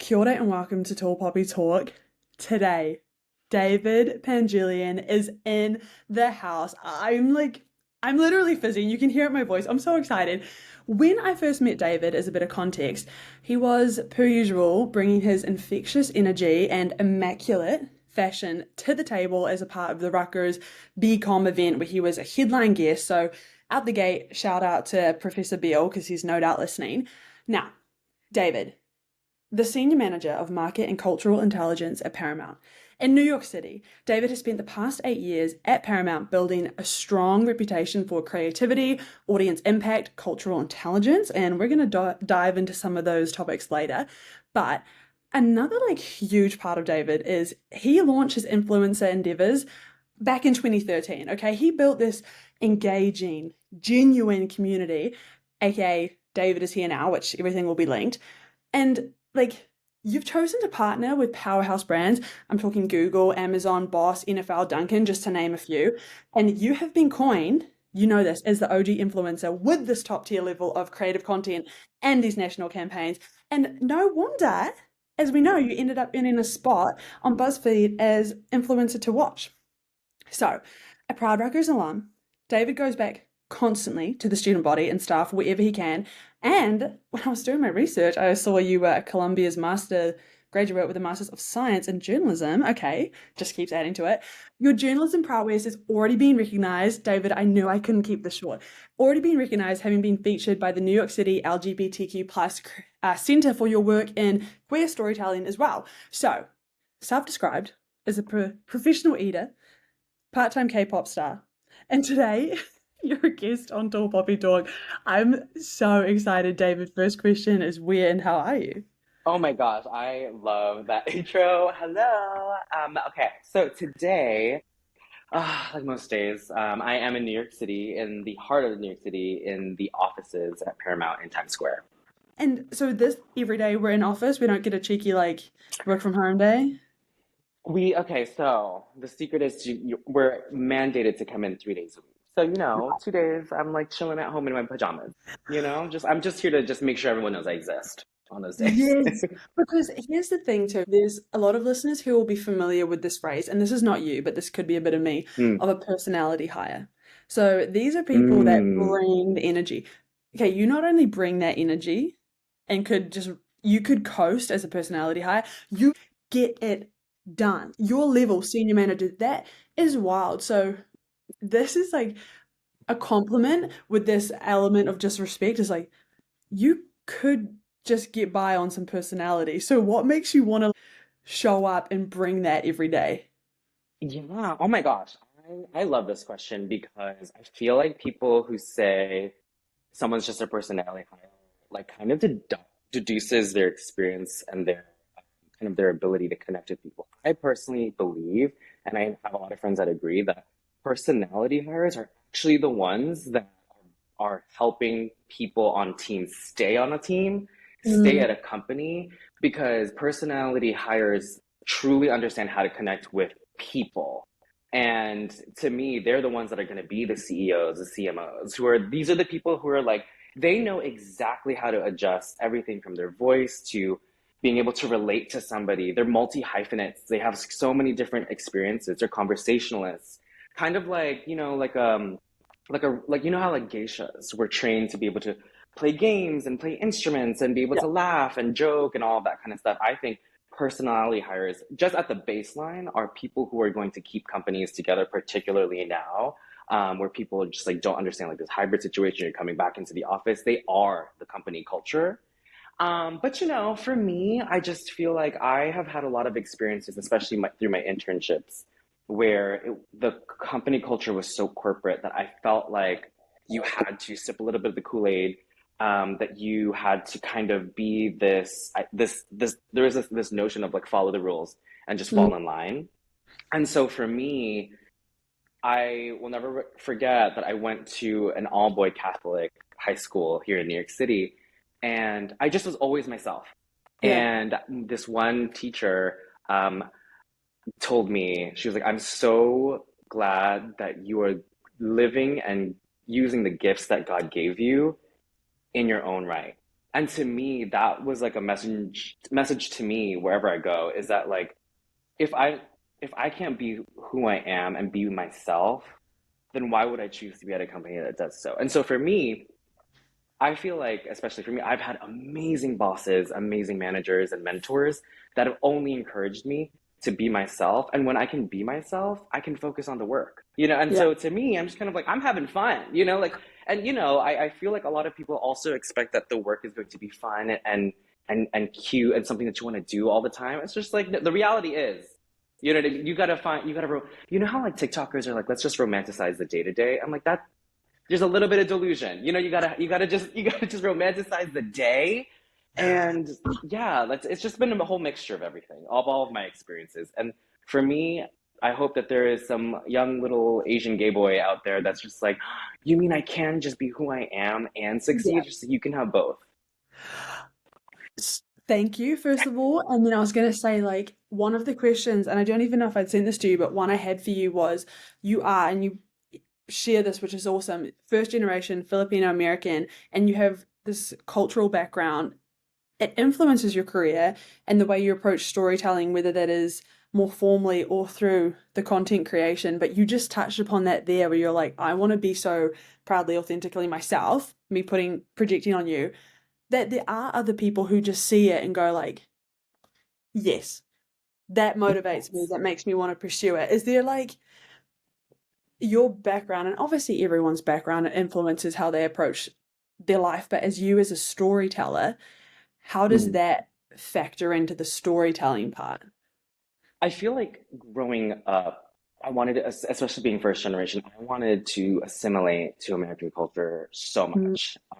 Kia ora and welcome to Tall Poppy Talk. Today, David Pangilinan is in the house. I'm literally fizzing. You can hear it in my voice. I'm so excited. When I first met David, as a bit of context, he was, per usual, bringing his infectious energy and immaculate fashion to the table as a part of the Rutgers BCom event where he was a headline guest. So, out the gate, shout out to Professor Beale because he's no doubt listening. Now, David, the Senior Manager of Market and Cultural Intelligence at Paramount. In New York City, David has spent the past 8 years at Paramount building a strong reputation for creativity, audience impact, cultural intelligence, and we're going to dive into some of those topics later. But another huge part of David is he launched his influencer endeavors back in 2013. Okay, he built this engaging, genuine community, aka David is here now, which everything will be linked. And you've chosen to partner with powerhouse brands. I'm talking Google, Amazon, Boss, NFL, Dunkin', just to name a few. And you have been coined, you know this, as the OG influencer with this top tier level of creative content and these national campaigns. And no wonder, as we know, you ended up earning a spot on BuzzFeed as influencer to watch. So, a proud Rutgers alum, David goes back constantly to the student body and staff wherever he can. And when I was doing my research, I saw you were Columbia's graduate with a Master's of Science in Journalism. Okay, just keeps adding to it. Your journalism prowess is already being recognized. David, I knew I couldn't keep this short. Already being recognized, having been featured by the New York City LGBTQ plus Center for your work in queer storytelling as well. So, self-described as a professional eater, part-time K-pop star. And today, you're a guest on Tall Poppy Talk. I'm so excited, David. First question is where and how are you? Oh my gosh, I love that intro. Hello. Okay, so today, like most days, I am in New York City, in the heart of New York City, in the offices at Paramount in Times Square. And so this every day we're in office, we don't get a cheeky work from home day. Okay, so the secret is we're mandated to come in 3 days a week. So, 2 days I'm like chilling at home in my pajamas. I'm just here to just make sure everyone knows I exist on those days. Yes, because here's the thing too. There's a lot of listeners who will be familiar with this phrase, and this is not you, but this could be a bit of me, Mm. of a personality hire. So these are people that Mm. bring the energy. Okay, you not only bring that energy and you could coast as a personality hire, you get it done. Your level, senior manager, that is wild. So this is like a compliment with this element of just respect is you could just get by on some personality. So what makes you want to show up and bring that every day? Yeah. Oh my gosh. I love this question because I feel like people who say someone's just a personality hire, kind of deduces their experience and their kind of their ability to connect with people. I personally believe, and I have a lot of friends that agree, that personality hires are actually the ones that are helping people on teams stay on a team, stay Mm, at a company, because personality hires truly understand how to connect with people. And to me, they're the ones that are going to be the CEOs, the CMOs, these are the people who are they know exactly how to adjust everything from their voice to being able to relate to somebody. They're multi hyphenates. They have so many different experiences. They're conversationalists, kind of how geishas were trained to be able to play games and play instruments and be able yeah. to laugh and joke and all that kind of stuff. I think personality hires, just at the baseline, are people who are going to keep companies together, particularly now, where people just don't understand this hybrid situation. You're coming back into the office. They are the company culture. But for me, I just feel like I have had a lot of experiences, especially through my internships, where the company culture was so corporate that I felt like you had to sip a little bit of the Kool-Aid, that you had to kind of be there is this notion of follow the rules and just Mm, fall in line. And so for me, I will never forget that I went to an all-boy Catholic high school here in New York City, and I just was always myself. yeah. And this one teacher told me, she was like, "I'm so glad that you are living and using the gifts that God gave you in your own right." And to me, that was like a message to me wherever I go, is that like if I if I can't be who I am and be myself, then why would I choose to be at a company that does so? And so for me, I feel like, especially for me, I've had amazing bosses, amazing managers, and mentors that have only encouraged me to be myself. And when I can be myself, I can focus on the work, you know? And Yeah. so to me, I'm just kind of like, I'm having fun, you know? Like, and, you know, I feel like a lot of people also expect that the work is going to be fun and cute and something that you want to do all the time. It's just like, the reality is, you know what I mean? You know how like TikTokers are like, let's just romanticize the day to day. I'm like, that there's a little bit of delusion. You know, you gotta just romanticize the day. And yeah, it's just been a whole mixture of everything, of all of my experiences. And for me, I hope that there is some young little Asian gay boy out there that's just like, you mean I can just be who I am and succeed? Just so you can have both. Thank you, first of all. And then I was going to say, like, one of the questions, and I don't even know if I'd sent this to you, but one I had for you was you are, and you share this, which is awesome, first generation Filipino-American, and you have this cultural background. It influences your career and the way you approach storytelling, whether that is more formally or through the content creation. But you just touched upon that there, where you're like, I want to be so proudly, authentically myself, me projecting on you, that there are other people who just see it and go like, yes, that motivates me, Yes. that makes me want to pursue it. Is there like your background, and obviously everyone's background influences how they approach their life, but as you as a storyteller, how does Mhm. that factor into the storytelling part? I feel like growing up, I wanted to, especially being first generation, I wanted to assimilate to American culture so Mm, much. I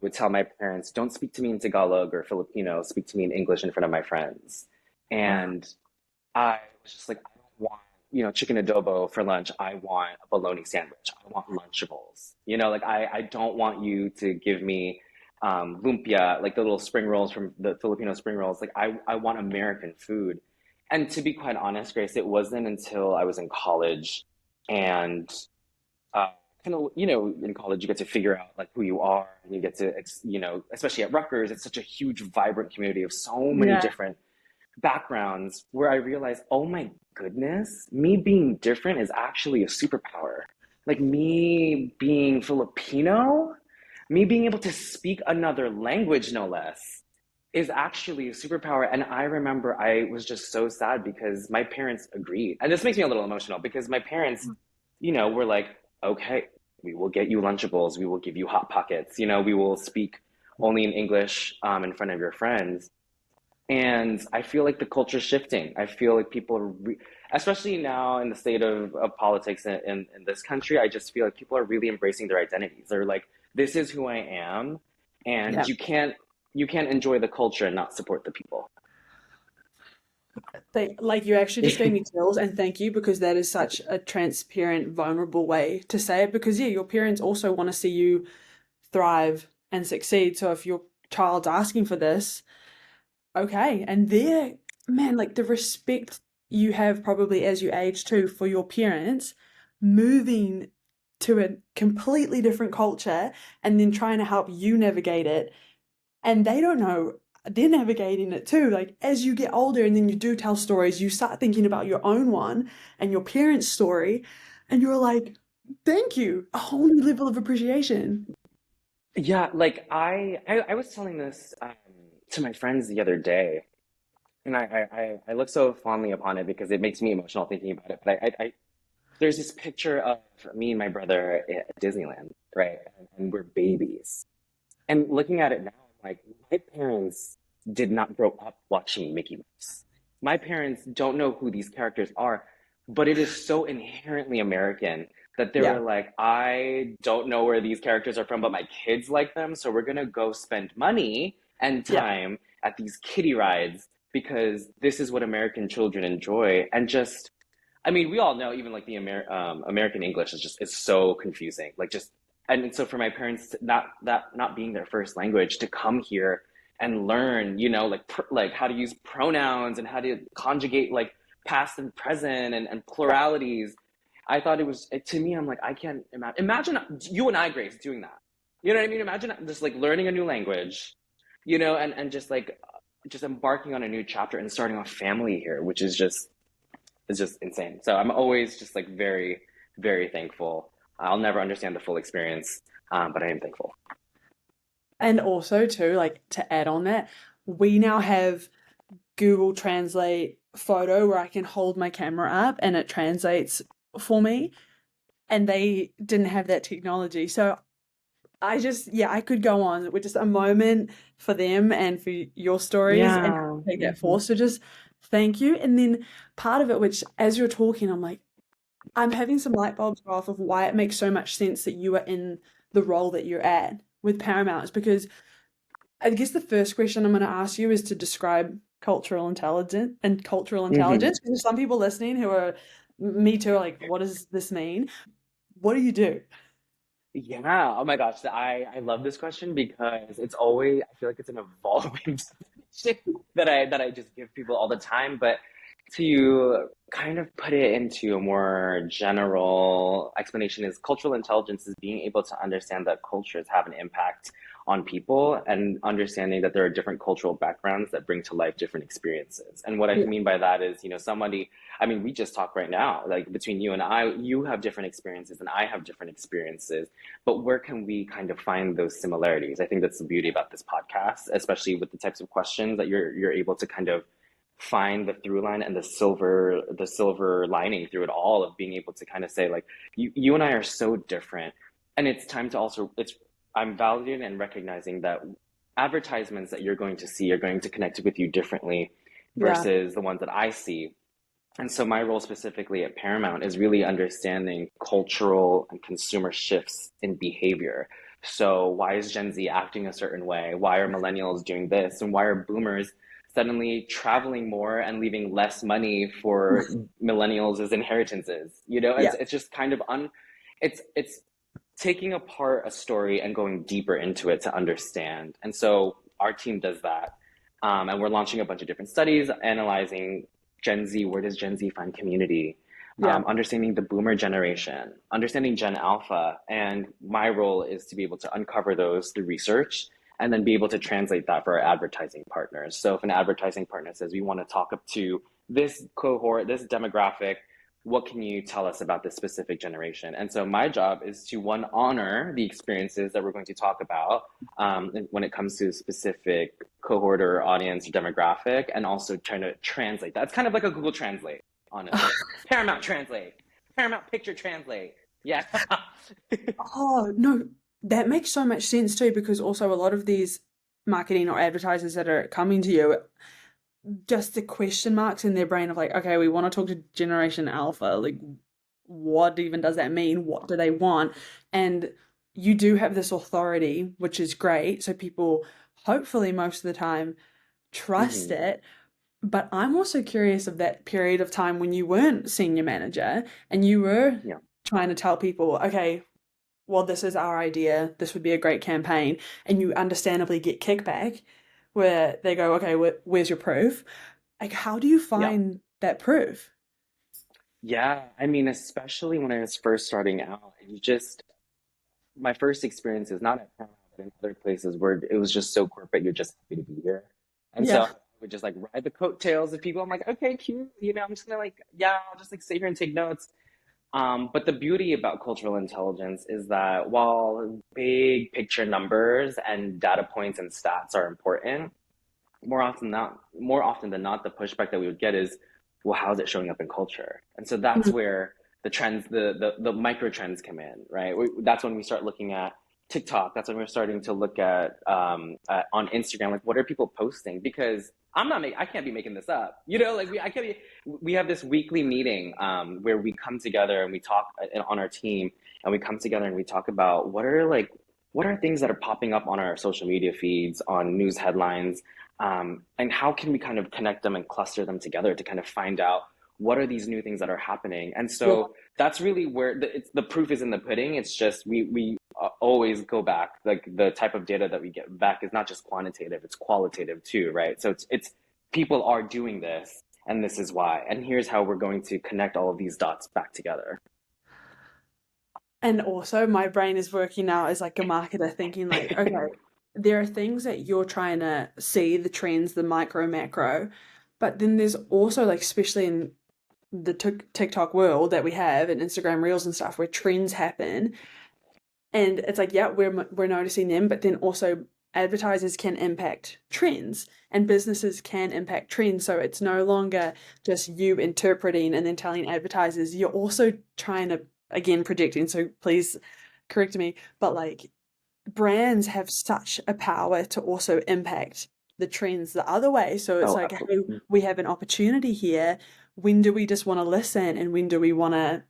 would tell my parents, don't speak to me in Tagalog or Filipino, speak to me in English in front of my friends. wow. And I was just like, I don't want, you know, chicken adobo for lunch. I want a bologna sandwich. I want Lunchables. You know, like I don't want you to give me lumpia, like the little spring rolls from the Filipino spring rolls. Like I want American food. And to be quite honest, Grace, it wasn't until I was in college and uh, kind of, you know, in college you get to figure out like who you are and you get to, you know, especially at Rutgers, it's such a huge, vibrant community of so many Yeah. different backgrounds where I realized, oh my goodness, me being different is actually a superpower. Like me being Filipino, me being able to speak another language, no less, is actually a superpower. And I remember I was just so sad because my parents agreed. And this makes me a little emotional because my parents, you know, were like, okay, we will get you Lunchables, we will give you Hot Pockets, you know, we will speak only in English in front of your friends. And I feel like the culture is shifting. I feel like people are, especially now in the state of politics in this country, I just feel like people are really embracing their identities. They're like, this is who I am, and Yeah. you can't enjoy the culture and not support the people. Like you actually just gave me chills, and thank you, because that is such a transparent, vulnerable way to say it. Because yeah, your parents also want to see you thrive and succeed. So if your child's asking for this, okay. And there, man, like the respect you have probably as you age too for your parents moving to a completely different culture and then trying to help you navigate it. And they don't know they're navigating it too. Like as you get older and then you do tell stories, you start thinking about your own one and your parents' story, and you're like, thank you, a whole new level of appreciation. Yeah, like I was telling this to my friends the other day, and I look so fondly upon it because it makes me emotional thinking about it. But there's this picture of me and my brother at Disneyland, right? And we're babies. And looking at it now, like my parents did not grow up watching Mickey Mouse. My parents don't know who these characters are, but it is so inherently American that they Yeah, were like, I don't know where these characters are from, but my kids like them, so we're gonna go spend money and yeah, time at these kiddie rides because this is what American children enjoy. And just, I mean, we all know even like the American English is just is so confusing. Like just and so for my parents not being their first language to come here and learn, you know, like like how to use pronouns and how to conjugate like past and present and pluralities. I thought it was to me. I'm like I can't imagine you and I, Grace, doing that. You know what I mean? Imagine just like learning a new language, you know, and just like just embarking on a new chapter and starting a family here, which is just insane. So I'm always just like very, very thankful. I'll never understand the full experience, but I am thankful. And also too, like to add on that, we now have Google Translate photo where I can hold my camera up and it translates for me. And they didn't have that technology. So I just, yeah, I could go on with just a moment for them and for your stories and Yeah. take that Mhm. forward. So just thank you. And then part of it, which as you're talking, I'm like, I'm having some light bulbs go off of why it makes so much sense that you are in the role that you're at with Paramount is because I guess the first question I'm going to ask you is to describe cultural Mhm. intelligence. Because there's some people listening who are me too, are like, what does this mean? What do you do? Yeah. Oh my gosh. I love this question because it's always I feel like it's an evolving definition that I just give people all the time. But to kind of put it into a more general explanation is cultural intelligence is being able to understand that cultures have an impact on people and understanding that there are different cultural backgrounds that bring to life different experiences. And what I Yeah. mean by that is, you know, somebody I mean, we just talked right now, like between you and I, you have different experiences and I have different experiences, but where can we kind of find those similarities? I think that's the beauty about this podcast, especially with the types of questions that you're able to kind of find the through line and the silver lining through it all of being able to kind of say like you and I are so different. And it's time to also it's I'm validating and recognizing that advertisements that you're going to see are going to connect with you differently Yeah. versus the ones that I see. And so my role specifically at Paramount is really understanding cultural and consumer shifts in behavior. So why is Gen Z acting a certain way? Why are millennials doing this? And why are boomers suddenly traveling more and leaving less money for millennials as inheritances? You know, Yeah. it's just kind of it's taking apart a story and going deeper into it to understand. And so our team does that. And we're launching a bunch of different studies analyzing Gen Z, where does Gen Z find community? Yeah. Understanding the boomer generation, understanding Gen Alpha. And my role is to be able to uncover those through research and then be able to translate that for our advertising partners. So if an advertising partner says, we want to talk up to this cohort, this demographic, what can you tell us about this specific generation? And so my job is to one, honor the experiences that we're going to talk about when it comes to a specific cohort or audience or demographic, and also trying to translate that. It's kind of like a Google Translate, honestly. Paramount Translate, Paramount Picture Translate. Yeah. Oh, no, that makes so much sense too, because also a lot of these marketing or advertisers that are coming to you, just the question marks in their brain of like, okay, we want to talk to Generation Alpha. Like, what even does that mean? What do they want? And you do have this authority, which is great. So people, hopefully, most of the time, trust Hmm. it. But I'm also curious of that period of time when you weren't senior manager and you were Yeah. trying to tell people, okay, well, this is our idea. This would be a great campaign. And you understandably get kickback where they go, okay, where's your proof? Like, how do you Yeah. find that proof? Yeah. I mean, especially when I was first starting out, you just, my first experience is not at Paramount, but in other places where it was just so corporate, you're just happy to be here. And so Yeah. I would just like ride the coattails of people. I'm like, okay, cute. You know, I'm just gonna like, yeah, I'll just like sit here and take notes. But the beauty about cultural intelligence is that while big picture numbers and data points and stats are important, more often than not, the pushback that we would get is, well, how is it showing up in culture? And so that's Mm. where the trends, the micro trends come in, right? That's when we start looking at TikTok. That's when we're starting to look at on Instagram, like what are people posting? Because I can't be making this up. You know, like I can't be. We have this weekly meeting where we come together and we talk on our team, and we come together and we talk about what are things that are popping up on our social media feeds, on news headlines, and how can we kind of connect them and cluster them together to kind of find out what are these new things that are happening. And Yeah. so that's really where the proof is in the pudding. It's just we always go back, like the type of data that we get back is not just quantitative, it's qualitative too, right? So it's people are doing this and this is why, and here's how we're going to connect all of these dots back together. And also, my brain is working now as like a marketer, thinking like, okay, there are things that you're trying to see, the trends, the micro, macro, but then there's also like, especially in the TikTok world that we have and Instagram Reels and stuff, where trends happen, and it's like, yeah, we're noticing them, but then also advertisers can impact trends and businesses can impact trends. So it's no longer just you interpreting and then telling advertisers. You're also trying to, again, projecting. So please correct me, but like brands have such a power to also impact the trends the other way. So it's Oh, like, hey, absolutely. we have an opportunity here. When do we just want to listen, and when do we want to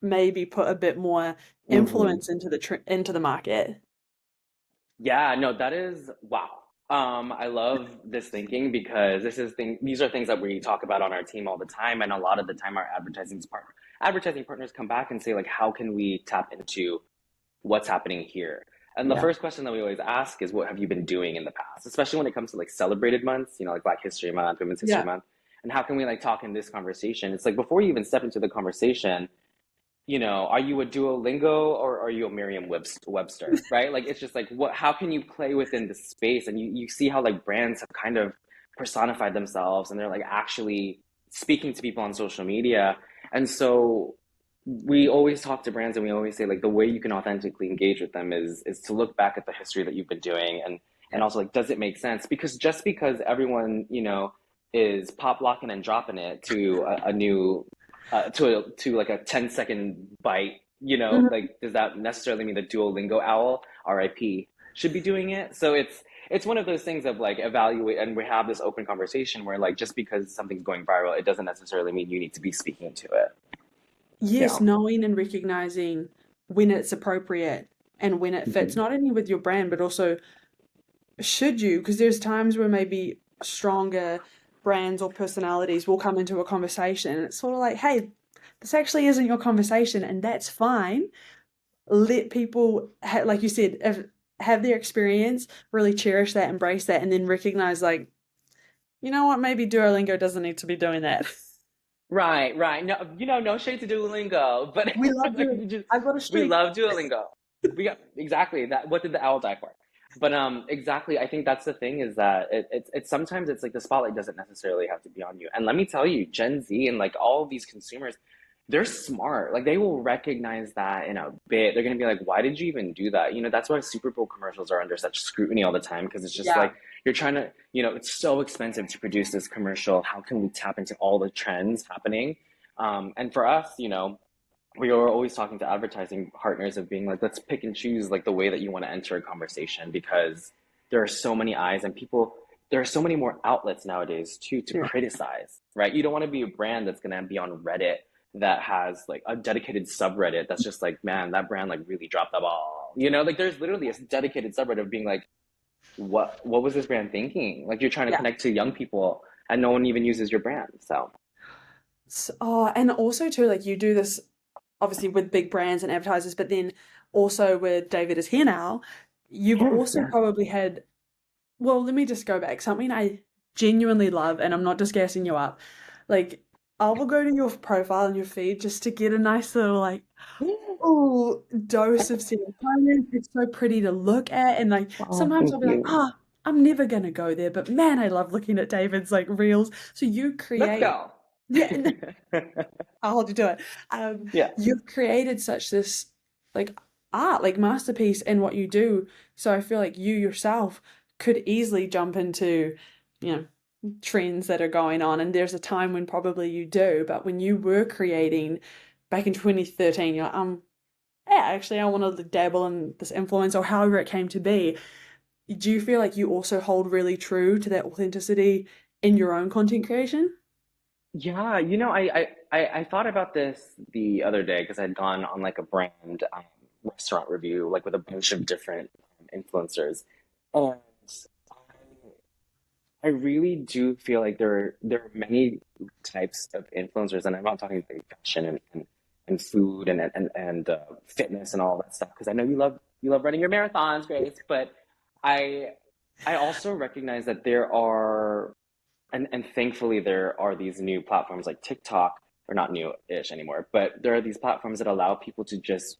maybe put a bit more Hmm. influence into the market? Yeah, no, that is wow. I love this thinking because these are things that we talk about on our team all the time, and a lot of the time our advertising partners come back and say like, how can we tap into what's happening here? And the Yeah. first question that we always ask is, what have you been doing in the past? Especially when it comes to like celebrated months, you know, like Black History Month, Women's History Yeah. Month, and how can we like talk in this conversation? It's like before you even step into the conversation, are you a Duolingo or are you a Merriam Webster, right? Like it's just like how can you play within the space? And you see how like brands have kind of personified themselves and they're like actually speaking to people on social media. And so we always talk to brands and we always say like the way you can authentically engage with them is to look back at the history that you've been doing and Yeah. also like does it make sense? Because just because everyone, is pop locking and dropping it to a new to like a 10-second bite, Mhm. like does that necessarily mean the Duolingo owl, RIP, should be doing it? So it's one of those things of like evaluate, and we have this open conversation where like just because something's going viral, it doesn't necessarily mean you need to be speaking to it. Yes, Yeah. knowing and recognizing when it's appropriate and when it fits, Hmm. not only with your brand, but also should you, because there's times where maybe stronger brands or personalities will come into a conversation and it's sort of like, hey, this actually isn't your conversation, and that's fine. Let people, like you said, have their experience, really cherish that, embrace that, and then recognize, like, you know what, maybe Duolingo doesn't need to be doing that. Right, right. No, no shade to Duolingo, but We love like doing, I've got a we streak. love Duolingo. We got exactly that. What did the owl die for? But exactly. I think that's the thing is that it's sometimes it's like the spotlight doesn't necessarily have to be on you. And let me tell you, Gen Z and like all of these consumers, they're smart. Like they will recognize that in a bit. They're gonna be like, why did you even do that? That's why Super Bowl commercials are under such scrutiny all the time because it's just Yeah. like you're trying to, it's so expensive to produce this commercial. How can we tap into all the trends happening? And for us, we are always talking to advertising partners of being like, let's pick and choose like the way that you want to enter a conversation because there are so many eyes and people, there are so many more outlets nowadays too to Yeah. criticize, right? You don't want to be a brand that's going to be on Reddit that has like a dedicated subreddit that's just like, man, that brand like really dropped the ball. Like there's literally a dedicated subreddit of being like, what was this brand thinking? Like you're trying to Yeah. connect to young people and no one even uses your brand. So Oh, and also too, like you do this obviously with big brands and advertisers, but then also with David is here now, you've yes, also yes. probably had, well, let me just go back. Something I genuinely love, and I'm not just gassing you up. Like, I will go to your profile and your feed just to get a nice little like, oh, dose of serotonin. It's so pretty to look at, and like Oh, sometimes thank I'll be like, you. ah, I'm never gonna go there, but man, I love looking at David's like reels. So you Let's create, go. yeah, I'll hold you to it. Yeah. You've created such this like art, like masterpiece in what you do. So I feel like you yourself could easily jump into, you know, trends that are going on. And there's a time when probably you do, but when you were creating back in 2013, you're like, yeah, actually I want to dabble in this influence or however it came to be. Do you feel like you also hold really true to that authenticity in your own content creation? Yeah, I thought about this the other day because I'd gone on like a brand restaurant review, like with a bunch of different influencers. And I really do feel like there are many types of influencers, and I'm not talking like fashion and food and fitness and all that stuff because I know you love running your marathons, Grace. But I I also recognize that there are and thankfully there are these new platforms like TikTok, or not new-ish anymore, but there are these platforms that allow people to just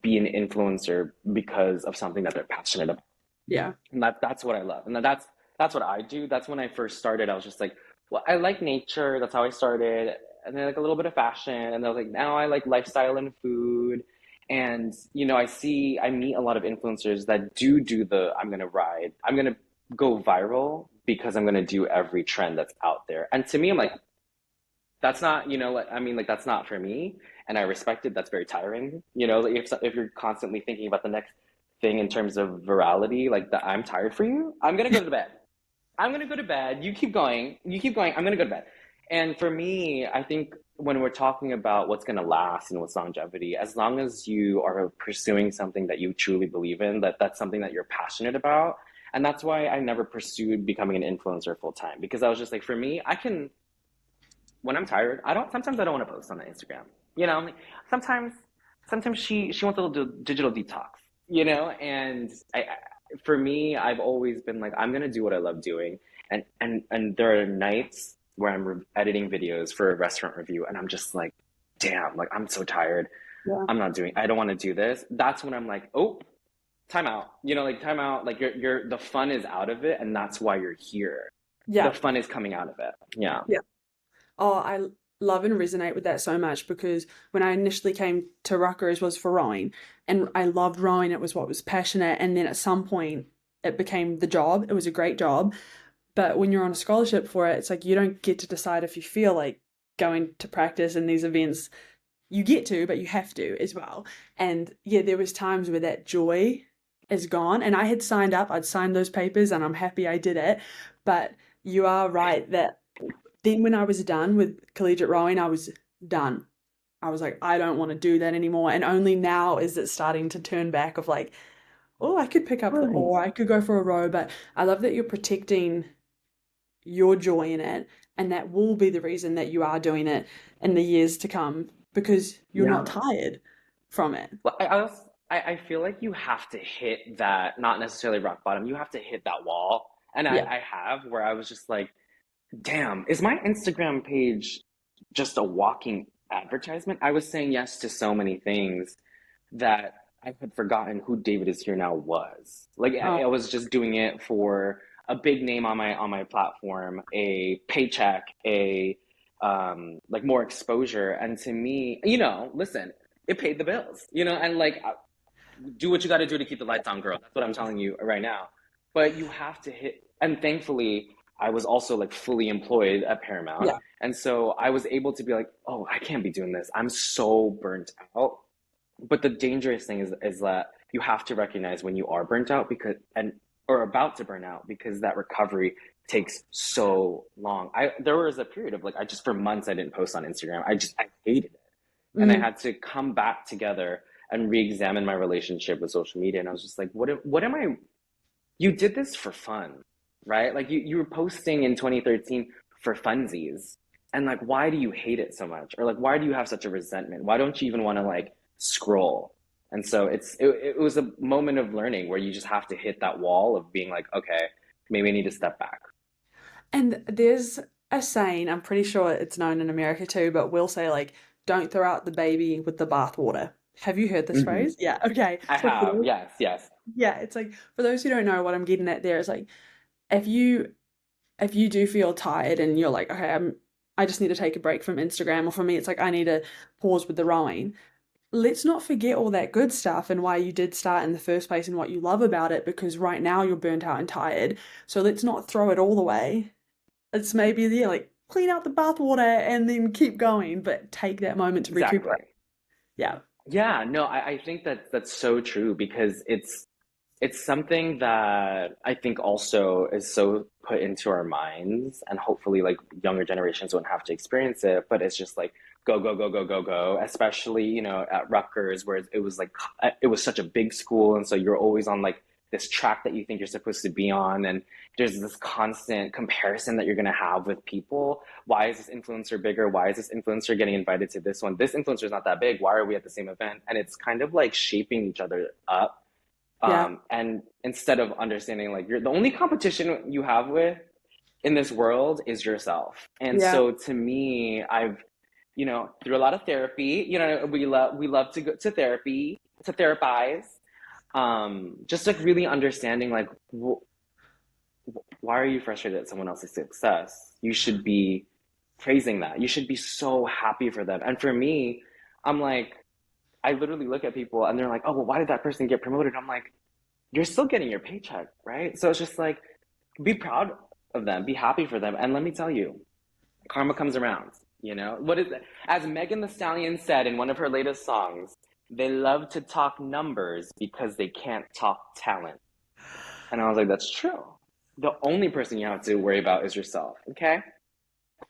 be an influencer because of something that they're passionate about. Yeah. And that's what I love. And that's what I do. That's when I first started. I was just like, well, I like nature. That's how I started. And then like a little bit of fashion. And then I was like, now I like lifestyle and food. And I meet a lot of influencers that do the I'm gonna go viral because I'm gonna do every trend that's out there. And to me, I'm like, that's not, like, I mean, like, that's not for me. And I respect it. That's very tiring. Like, if you're constantly thinking about the next thing in terms of virality, like that, I'm tired for you. I'm going to go to bed. I'm going to go to bed. You keep going. You keep going. I'm going to go to bed. And for me, I think when we're talking about what's going to last and what's longevity, as long as you are pursuing something that you truly believe in, that's something that you're passionate about. And that's why I never pursued becoming an influencer full time, because I was just like, for me, I can, when I'm tired, sometimes I don't want to post on the Instagram. Like, sometimes she wants a little digital detox, and for me, I've always been like, I'm gonna do what I love doing, and there are nights where I'm editing videos for a restaurant review, and I'm just like, damn, like I'm so tired. Yeah. I don't want to do this. That's when I'm like, oh, time out. Like time out. Like the fun is out of it, and that's why you're here. The Yeah. fun is coming out of it. Yeah. Yeah. Oh, I love and resonate with that so much because when I initially came to Rutgers was for rowing and I loved rowing. It was what was passionate. And then at some point it became the job. It was a great job. But when you're on a scholarship for it, it's like you don't get to decide if you feel like going to practice in these events. You get to, but you have to as well. And yeah, there was times where that joy is gone. And I had signed up, I'd signed those papers and I'm happy I did it. But you are right that then when I was done with collegiate rowing, I was done. I was like, I don't want to do that anymore. And only now is it starting to turn back of like, oh, I could pick up the Right. oar, I could go for a row. But I love that you're protecting your joy in it. And that will be the reason that you are doing it in the years to come because you're not Yeah. tired from it. Well, I feel like you have to hit that, not necessarily rock bottom, you have to hit that wall. And Yeah. I have, where I was just like, damn, is my Instagram page just a walking advertisement? I was saying yes to so many things that I had forgotten who David is here now was. Like I Oh, was just doing it for a big name on my platform, a paycheck, a like more exposure. And to me, listen, it paid the bills, and like do what you got to do to keep the lights on, girl. That's what I'm telling you right now. But you have to hit, and thankfully, I was also like fully employed at Paramount. yeah. And so I was able to be like, oh, I can't be doing this. I'm so burnt out. But the dangerous thing is that you have to recognize when you are burnt out or about to burn out, because that recovery takes so long. There was a period of like, I just for months I didn't post on Instagram. I hated it. And I Mm, had to come back together and re-examine my relationship with social media. And I was just like, what am I, you did this for fun, right? Like you were posting in 2013 for funsies. And like, why do you hate it so much? Or like, why do you have such a resentment? Why don't you even want to like scroll? And so it was a moment of learning where you just have to hit that wall of being like, okay, maybe I need to step back. And there's a saying, I'm pretty sure it's known in America too, but we'll say like, don't throw out the baby with the bathwater. Have you heard this Hmm. phrase? Yeah, okay. I So for have, those, yes, yes. yeah, it's like for those who don't know what I'm getting at there, it's like if you if you do feel tired and you're like, okay, I just need to take a break from Instagram, or for me, it's like I need to pause with the rowing. Let's not forget all that good stuff and why you did start in the first place and what you love about it, because right now you're burnt out and tired. So let's not throw it all away. It's maybe, yeah, like clean out the bathwater and then keep going, but take that moment to Exactly. recuperate. Yeah. Yeah, no, I think that that's so true, because it's something that I think also is so put into our minds, and hopefully like younger generations won't have to experience it, but it's just like go, go, go, go, go, go, especially, at Rutgers, where it was like it was such a big school, and so you're always on like this track that you think you're supposed to be on, and there's this constant comparison that you're going to have with people. Why is this influencer bigger? Why is this influencer getting invited to this one? This influencer is not that big. Why are we at the same event? And it's kind of like shaping each other up, Yeah. and instead of understanding like you're the only competition you have with in this world is yourself. And Yeah. so to me, through a lot of therapy. We love to go to therapy to therapize. Just like really understanding like why are you frustrated at someone else's success? You should be praising that. You should be so happy for them. And for me, I'm like, I literally look at people and they're like, oh, well, why did that person get promoted? I'm like, you're still getting your paycheck, right? So it's just like, be proud of them, be happy for them. And let me tell you, karma comes around. What is it? As Megan the Stallion said in one of her latest songs, they love to talk numbers because they can't talk talent. And I was like, that's true. The only person you have to worry about is yourself. Okay?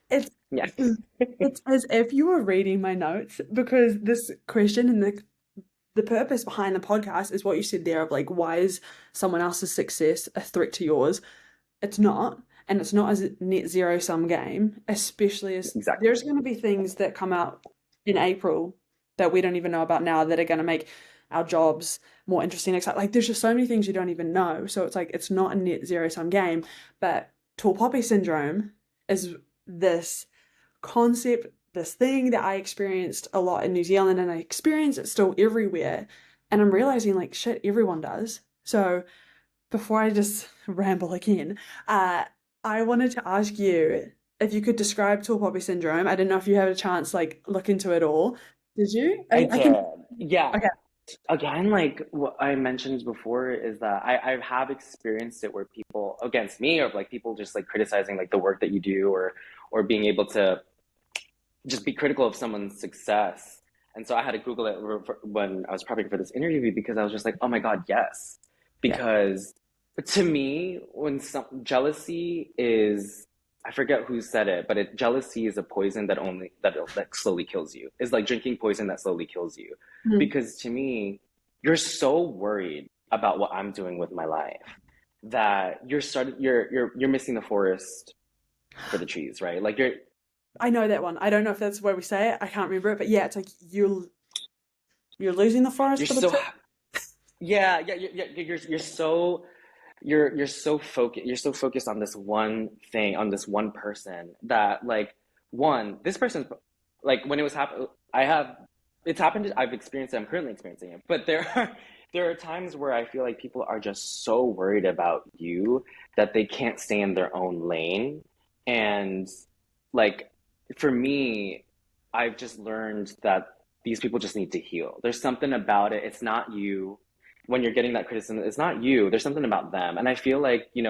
It's Yeah. it's as if you were reading my notes because this question and the purpose behind the podcast is what you said there of like why is someone else's success a threat to yours? It's not, and it's not as a net zero sum game, especially as Exactly. there's going to be things that come out in April that we don't even know about now that are going to make our jobs more interesting. Like there's just so many things you don't even know. So it's like it's not a net zero sum game, but tall poppy syndrome is this concept, this thing that I experienced a lot in New Zealand and I experience it still everywhere. And I'm realizing like shit, everyone does. So before I just ramble again, uh, I wanted to ask you if you could describe tall poppy syndrome. I didn't know if you had a chance like look into it all. Did you? I I can. did. Yeah. Okay. Again, like what I mentioned before is that I have experienced it where people against me or like people just like criticizing like the work that you do or being able to just be critical of someone's success. And so I had to Google it when I was prepping for this interview because I was just like, oh my God, yes. Yeah. Because to me, when jealousy is, I forget who said it, but jealousy is a poison that slowly kills you. It's like drinking poison that slowly kills you. Mhm. Because to me, you're so worried about what I'm doing with my life that you're missing the forest for the trees, right? Like I know that one. I don't know if that's the way we say it. I can't remember it, but yeah, it's like you're losing the forest you're for the so trees. yeah, you're so focused on this one thing, on this one person that like this person's like when it was happen I have it's happened, I've experienced it, I'm currently experiencing it, but there are times where I feel like people are just so worried about you that they can't stay in their own lane. And like for me, I've just learned that these people just need to heal. There's something about it. It's not you. When you're getting that criticism, it's not you. There's something about them. And I feel like, do you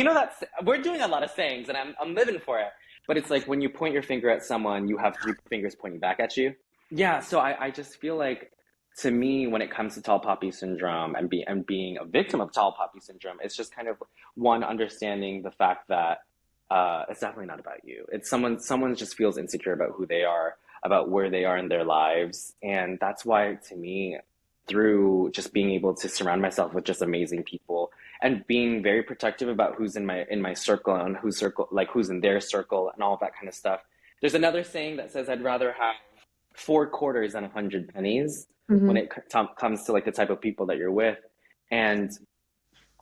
know that we're doing a lot of sayings and I'm living for it. But it's like when you point your finger at someone, you have three fingers pointing back at you. Yeah, so I just feel like to me, when it comes to tall poppy syndrome and being a victim of tall poppy syndrome, it's just kind of one understanding the fact that it's definitely not about you. It's someone just feels insecure about who they are, about where they are in their lives, and that's why to me, through just being able to surround myself with just amazing people and being very protective about who's in my circle and who's in their circle and all that kind of stuff. There's another saying that says I'd rather have four quarters than 100 pennies when Hmm. it comes to like the type of people that you're with. And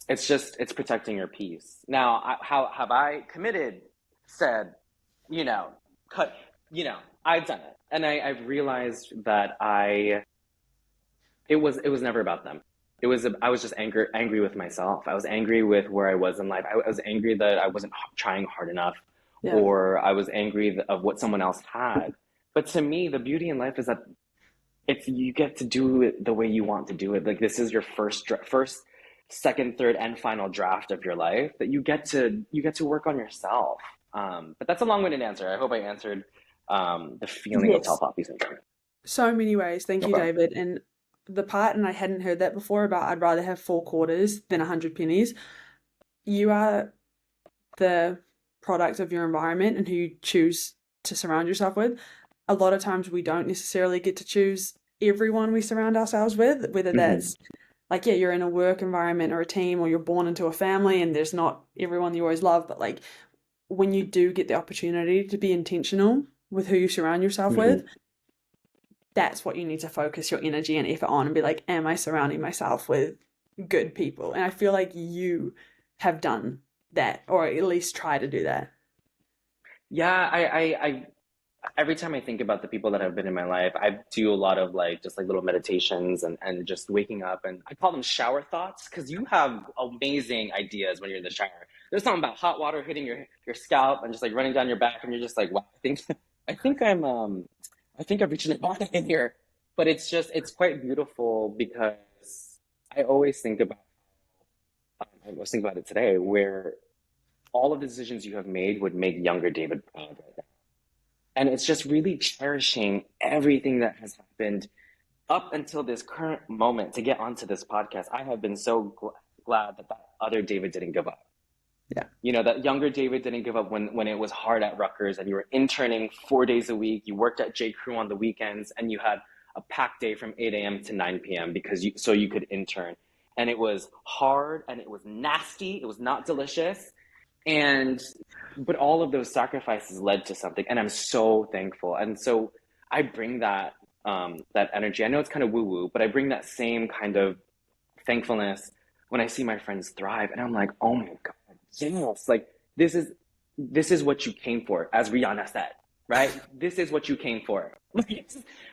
it's protecting your peace. Now, how have I committed, said, you know, cut, I've done it. And I've realized that it was never about them. I was just angry with myself. I was angry with where I was in life. I was angry that I wasn't trying hard enough, Yeah. or I was angry of what someone else had. But to me, the beauty in life is that it's you get to do it the way you want to do it. Like this is your first, second, third, and final draft of your life that you get to work on yourself. But that's a long-winded answer. I hope I answered the feeling of tall Yes. poppy syndrome. So many ways. Thank you, Okay. David. And the part, and I hadn't heard that before about I'd rather have four quarters than 100 pennies. You are the product of your environment and who you choose to surround yourself with. A lot of times we don't necessarily get to choose everyone we surround ourselves with, whether Hmm. that's like, yeah, you're in a work environment or a team, or you're born into a family and there's not everyone you always love, but like when you do get the opportunity to be intentional with who you surround yourself with, Hmm. that's what you need to focus your energy and effort on and be like, am I surrounding myself with good people? And I feel like you have done that, or at least try to do that. Yeah, every time I think about the people that have been in my life, I do a lot of like just like little meditations and just waking up, and I call them shower thoughts because you have amazing ideas when you're in the shower. There's something about hot water hitting your scalp and just like running down your back, and you're just like, wow, I think I think I've reached nirvana in here. But it's just it's quite beautiful because I always think about I was thinking about it today where all of the decisions you have made would make younger David proud right now. And it's just really cherishing everything that has happened up until this current moment to get onto this podcast. I have been so glad that that other David didn't give up. Yeah. You know, that younger David didn't give up when it was hard at Rutgers and you were interning 4 days a week. You worked at J. Crew on the weekends and you had a packed day from 8 a.m. to 9 p.m. because you could intern. And it was hard and it was nasty. It was not delicious. And but all of those sacrifices led to something, and I'm so thankful. And so I bring that that energy. I know it's kind of woo woo, but I bring that same kind of thankfulness when I see my friends thrive, and I'm like, oh my god, yes, like this is what you came for, as Rihanna said, right? This is what you came for.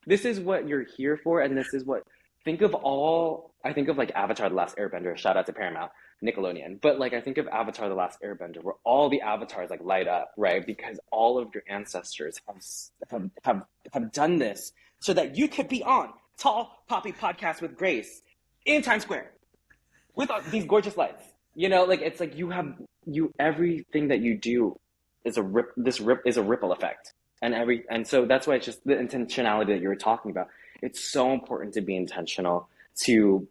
This is what you're here for, and this is what think of all. I think of like Avatar: The Last Airbender. Shout out to Paramount. Nickelodeon. But like I think of Avatar: The Last Airbender, where all the avatars like light up, right? Because all of your ancestors have done this so that you could be on Tall Poppy Podcast with Grace in Times Square with these gorgeous lights. You know, like it's like you everything that you do is rip is a ripple effect. And so that's why it's just the intentionality that you were talking about. It's so important to be intentional to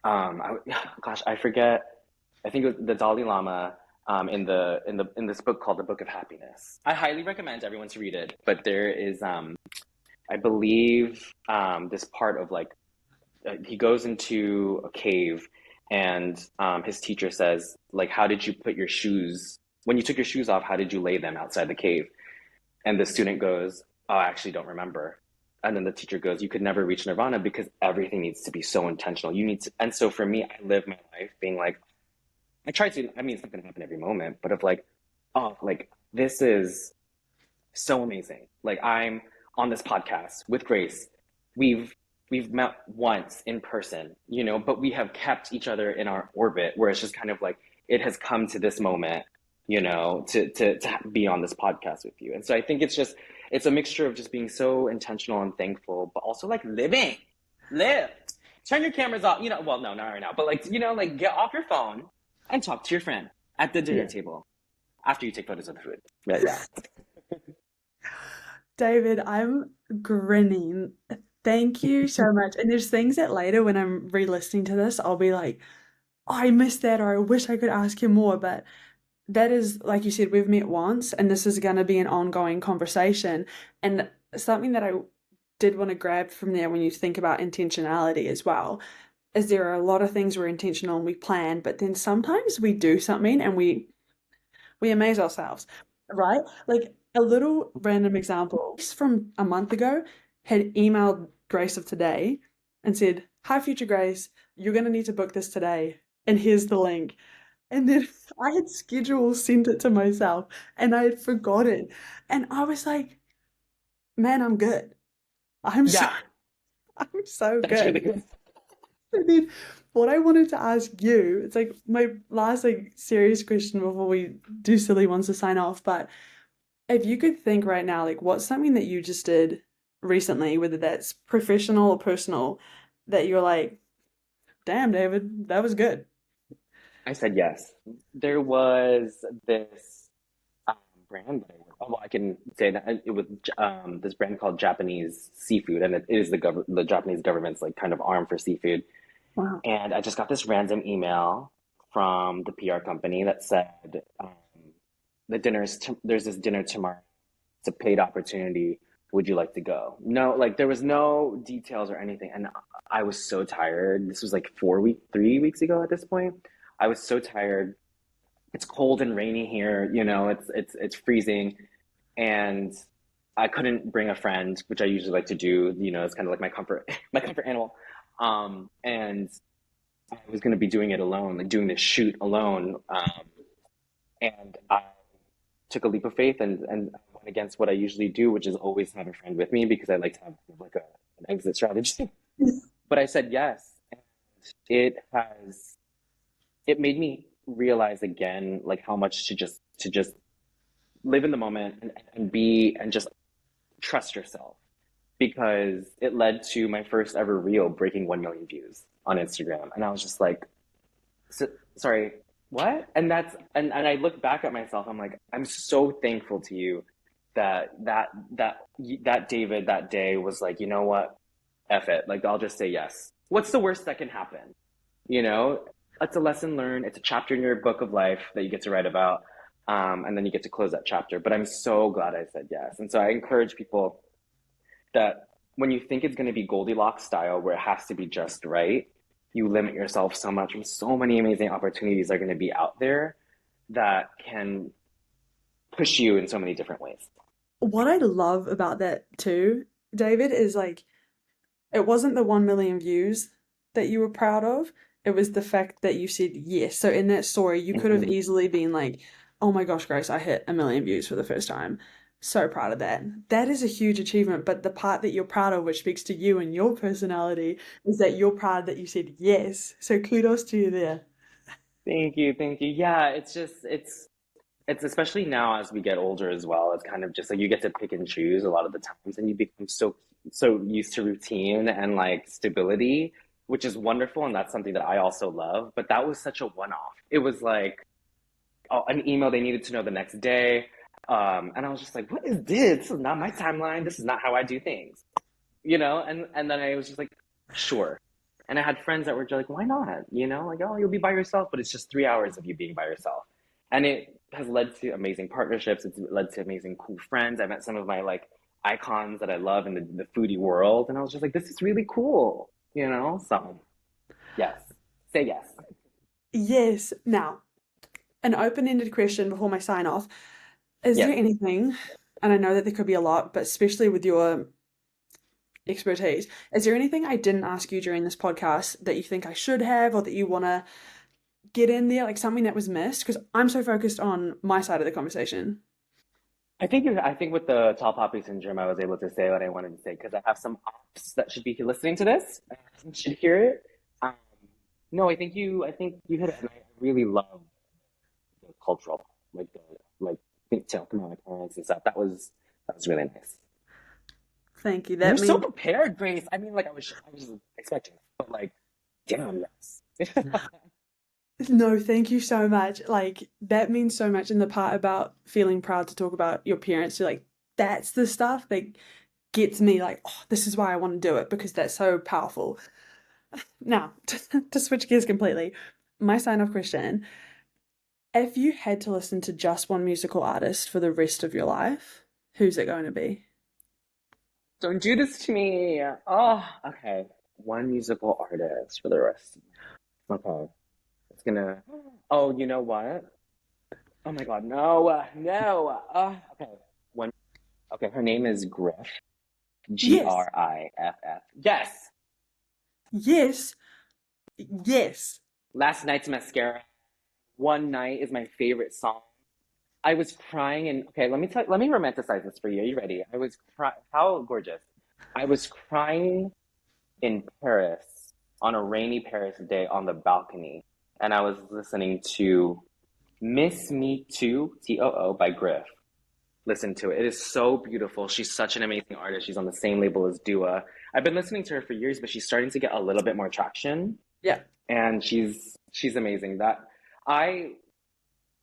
gosh, I forget. I think it was the Dalai Lama in this book called The Book of Happiness. I highly recommend everyone to read it. But there is, I believe, this part of like he goes into a cave, and his teacher says, like, how did you put your shoes when you took your shoes off? How did you lay them outside the cave? And the student goes, oh, I actually don't remember. And then the teacher goes, you could never reach nirvana because everything needs to be so intentional. You need to, and so for me, I live my life being like, I try to, I mean, it's not going to happen every moment, but of like, oh, like, this is so amazing. Like, I'm on this podcast with Grace. We've met once in person, you know, but we have kept each other in our orbit where it's just kind of like, it has come to this moment, you know, to be on this podcast with you. And so I think it's a mixture of just being so intentional and thankful, but also like live. Turn your cameras off, you know, well, no, not right now, but like, you know, like get off your phone and talk to your friend at the dinner table after you take photos of the food. But yeah. David, I'm grinning. Thank you so much. And there's things that later when I'm re-listening to this, I'll be like, oh, I missed that, or I wish I could ask him more. But that is, like you said, we've met once, and this is going to be an ongoing conversation. And something that I did want to grab from there when you think about intentionality as well is there are a lot of things we're intentional and we plan, but then sometimes we do something and we amaze ourselves, right? Like a little random example from a month ago had emailed Grace of today and said, hi, future Grace, you're going to need to book this today. And here's the link. And then I had scheduled sent it to myself and I had forgotten. And I was like, man, I'm good. I'm so, Yeah, I'm so that's really good. good. And then what I wanted to ask you, it's like my last like serious question before we do silly ones to sign off, but if you could think right now, like what's something that you just did recently, whether that's professional or personal, that you're like, damn, David, that was good. I said yes. There was this brand that I work. Oh, well, I can say that it was this brand called Japanese Seafood, and it is the Japanese government's like kind of arm for seafood. Wow. And I just got this random email from the PR company that said, there's this dinner tomorrow. It's a paid opportunity. Would you like to go? No, like there was no details or anything. And I was so tired. This was like 3 weeks ago at this point. I was so tired. It's cold and rainy here, you know, it's freezing. And I couldn't bring a friend, which I usually like to do, you know, it's kind of like my comfort, my comfort animal. And I was going to be doing it alone, like doing this shoot alone. And I took a leap of faith and went against what I usually do, which is always have a friend with me because I like to have like an exit strategy. But I said yes, and it has it made me realize again like how much to just live in the moment and be and just trust yourself because it led to my first ever reel breaking 1 million views on Instagram. And I was just like, sorry, what? And I look back at myself, I'm like, I'm so thankful to you that David that day was like, you know what? F it. Like I'll just say yes. What's the worst that can happen? You know, it's a lesson learned. It's a chapter in your book of life that you get to write about. And then you get to close that chapter. But I'm so glad I said yes. And so I encourage people that when you think it's going to be Goldilocks style, where it has to be just right, you limit yourself so much. And so many amazing opportunities are going to be out there that can push you in so many different ways. What I love about that too, David, is like it wasn't the 1 million views that you were proud of. It was the fact that you said yes. So in that story, you could have Mm-hmm. easily been like, oh my gosh, Grace, I hit 1 million views for the first time. So proud of that. That is a huge achievement. But the part that you're proud of, which speaks to you and your personality, is that you're proud that you said yes. So kudos to you there. Thank you, thank you. Yeah, it's just it's especially now as we get older as well. It's kind of just like you get to pick and choose a lot of the times, and you become so used to routine and like stability, which is wonderful, and that's something that I also love. But that was such a one-off. It was like an email they needed to know the next day, and I was just like, "What is this? This is not my timeline. This is not how I do things." You know, and then I was just like, sure. And I had friends that were just like, why not? You know, like, oh, you'll be by yourself, but it's just 3 hours of you being by yourself. And it has led to amazing partnerships. It's led to amazing cool friends. I met some of my like icons that I love in the foodie world. And I was just like, this is really cool, you know? So yes, say yes. Yes. Now, an open-ended question before my sign off. Is there Yes. anything, and I know that there could be a lot, but especially with your expertise, is there anything I didn't ask you during this podcast that you think I should have or that you want to get in there, like something that was missed? Because I'm so focused on my side of the conversation. I think with the tall poppy syndrome, I was able to say what I wanted to say because I have some ops that should be listening to this, should hear it. Um, no, I think you hit it, and I really love the cultural, like the like tale from my parents and stuff. That was really nice. Thank you. You're That so means prepared, Grace. I mean, like I was expecting, it, but like, damn, yes. no, thank you so much. Like that means so much. And the part about feeling proud to talk about your parents, so like that's the stuff that gets me like, oh, this is why I want to do it because that's so powerful. Now, to switch gears completely, my sign-off question. If you had to listen to just one musical artist for the rest of your life, who's it going to be? Don't do this to me. Oh, okay. One musical artist for the rest. Okay. It's gonna. Oh, you know what? Oh my God, no, no. Okay. One. Okay, her name is Griff. Yes, Griff. Yes. yes, yes, Last night's mascara. One night is my favorite song. I was crying and okay, let me romanticize this for you. Are you ready? I was crying. How gorgeous. I was crying in Paris on a rainy Paris day on the balcony, and I was listening to Miss Me Too, Too by Griff. Listen to it. It is so beautiful. She's such an amazing artist. She's on the same label as Dua. I've been listening to her for years, but she's starting to get a little bit more traction, yeah. and she's amazing. That I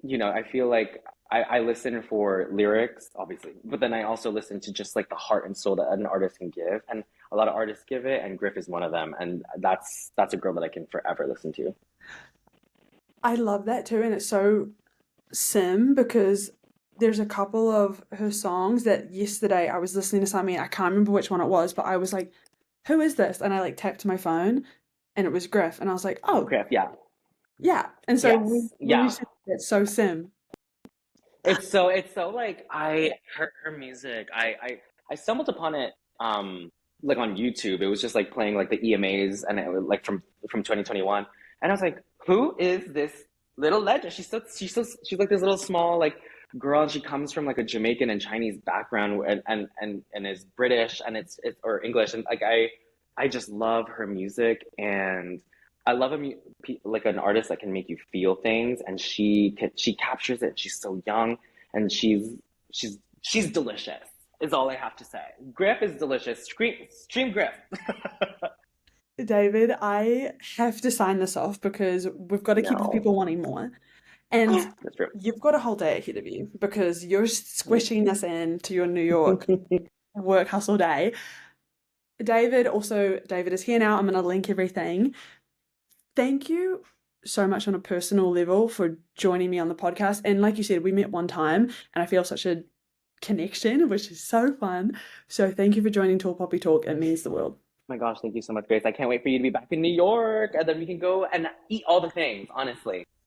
I feel like I listen for lyrics, obviously, but then I also listen to just like the heart and soul that an artist can give, and a lot of artists give it, and Griff is one of them, and that's a girl that I can forever listen to. I love that too, and it's so sim because there's a couple of her songs that yesterday I was listening to something, I can't remember which one it was, but I was like, who is this? And I like tapped my phone and it was Griff, and I was like, oh, Griff, yeah, yeah. And so yes, when you yeah. said that's so sim. It's so like her music. I stumbled upon it like on YouTube. It was just like playing like the EMAs and it was like from 2021. And I was like, who is this little legend? She's like this little small like girl, and she comes from like a Jamaican and Chinese background and is British and it's or English, and like I just love her music, and I love like an artist that can make you feel things, and she captures it. She's so young, and she's delicious. Is all I have to say. Grip is delicious. Stream Grip. David, I have to sign this off because we've got to keep the No, people wanting more. And that's true. you've got a whole day ahead of you because you're squishing this into your New York work hustle day. David is here now. I'm going to link everything. Thank you so much on a personal level for joining me on the podcast. And like you said, we met one time and I feel such a connection, which is so fun. So thank you for joining Tall Poppy Talk. It means the world. My gosh, thank you so much, Grace. I can't wait for you to be back in New York, and then we can go and eat all the things, honestly.